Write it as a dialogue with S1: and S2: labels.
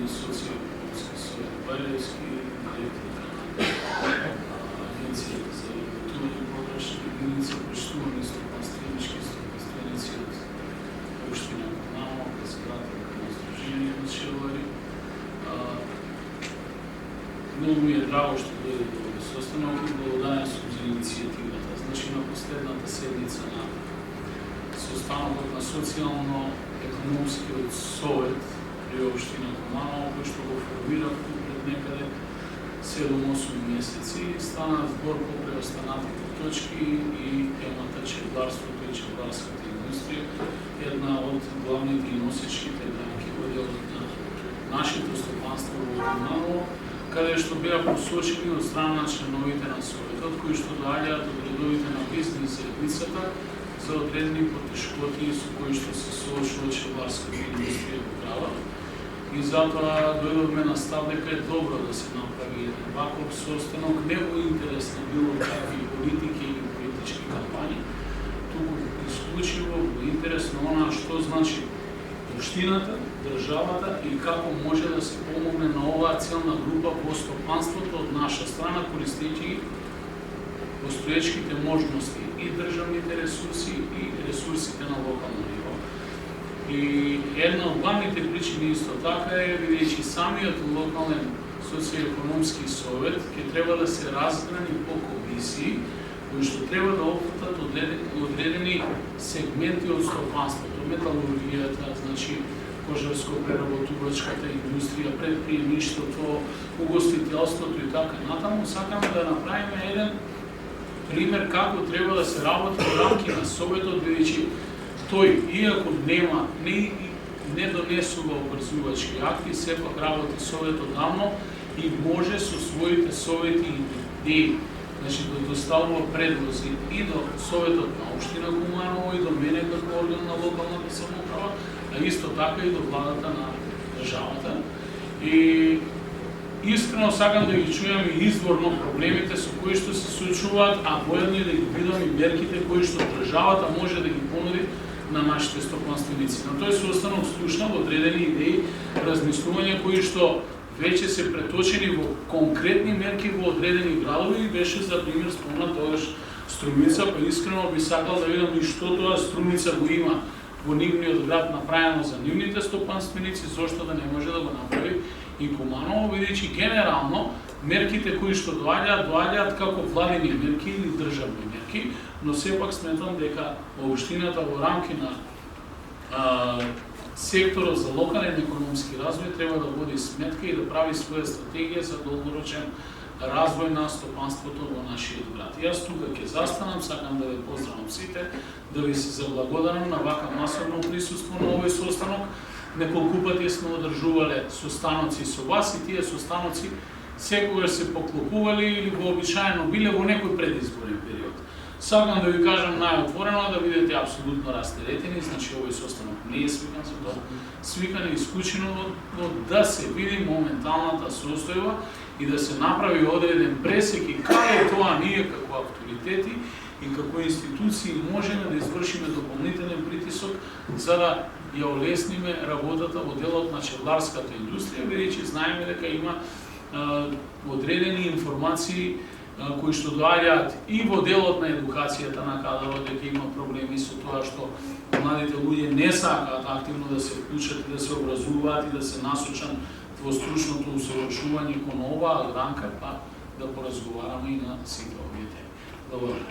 S1: на социјално-економски совет Бајлевски, директор на Агенцијата за работување и погрешни единици, почитувани стопанственички стопанственици од Општина Куманово, председателка на Сдружение на пчелари. Многу ми е драго што дојде до овој состанок и благодарен сум за иницијативата. Значи, на последната седница на состанокот на социјално-економскиот совет при Општина Куманово, кој што го формирав пред некаде 7-8 месеци, стана збор покрај останатите точки и темата чевларството и чевларската индустрија, една од главните и носечките гранки во делот на нашето стопанство во Куманово, каде што беа посочени од страна на членовите на Советот, кои што доаѓаат од редовите на бизнес заедницата за одредени потешкоти со кои што се соочува чевларската индустрија во градот. И затоа дојдовме на став дека е добро да се направи еден ваков состанок, не во интерес на било какви политики или политички кампањи, туку исклучиво во интерес на она што значи Општината, државата и како може да се помогне на оваа целна група во стопанството од наша страна, користејќи постоечките можности и државните ресурси и ресурсите на локално ниво. И една од главните причини исто така е бидејќи самиот локален социјално-економски совет ќе треба да се разграни по комисии кои што треба да опфатат одредени сегменти од стопанството, металургијата, значи кожарско-преработувачката индустрија, предприемништвото, угостителството и така натаму. Сакаме да направиме еден пример како треба да се работи во рамки на Советот, бидејќи тој, иако не донесува обрзувачки акти, сепак работи Советот давно и може со своите совети и идеи, значи да доставува предлози и до Советот на Општина Куманово и до мене како орган на локалната самоуправа, а исто така и до владата на државата. И искрено сакам да ги чујам и изворно проблемите со кои што се соочуваат, а воедно да ги видам и мерките кои што државата може да ги понуди на нашите стопанственици. На тој состанок слушнав одредени идеи, размислувања кои што веќе се преточени во конкретни мерки во одредени градови и беше за пример спомнат тогаш Струмица, па искрено би сакал да видам и што тоа Струмица го има во нивниот град направено за нивните стопанственици, зошто да не може да го направи и Куманово, бидејќи генерално мерките кои што доаѓаат како владини мерки или државни мерки, но сепак сметам дека Општината во рамки на секторот за локален економски развој треба да води сметка и да прави своја стратегија за долгорочен развој на стопанството во нашиот град. Јас тука ќе застанам, сакам да ве поздравам сите, да ви се заблагодарам на вака масовно присуство на овој состанок. Неколку пати сме одржувале состаноци со вас и тие состаноци секогаш се поклопували или вообичаено биле во некој предизборен период. Сакам да ви кажам најотворено да бидете апсолутно растеретени, значи овој состанок не е свикан за тоа. Свикан е исклучено да се види моменталната состојба и да се направи одреден пресек и каде тоа ние како авторитети и како институции можеме да извршиме дополнителен притисок за да ја олесниме работата во делот на чевларската индустрија, бидејќи знаеме дека има одредени информации кои што доаѓаат и во делот на едукацијата на кадрот, дека има проблеми со тоа што младите луѓе не сакаат активно да се вклучат и да се образуваат и да се насочат во стручното усовршување кон оваа гранка, па да поразговараме и на сите овие теми. Благодарам.